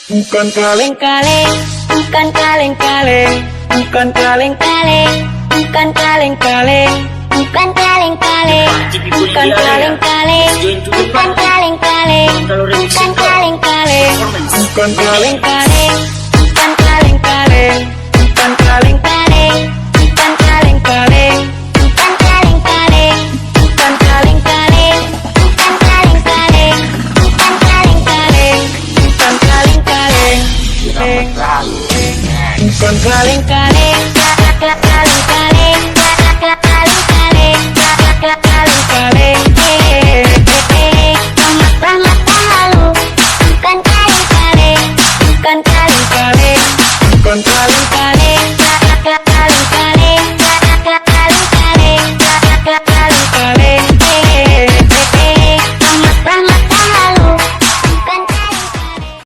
Bukan kaleng-kaleng, bukan kaleng-kaleng, bukan kaleng-kaleng, bukan kaleng-kaleng, bukan kaleng-kaleng, bukan kaleng-kaleng, bukan kaleng-kaleng, bukan kaleng-kaleng, bukan kaleng-kaleng, bukan kaleng-kaleng, bukan kaleng-kaleng, bukan kaleng-kaleng, bukan kaleng-kaleng, bukan kaleng-kaleng, bukan kaleng-kaleng, bukan kaleng-kaleng, bukan kaleng-kaleng, bukan kaleng-kaleng, kaleng-kaleng, kaleng-kaleng, kaleng-kaleng.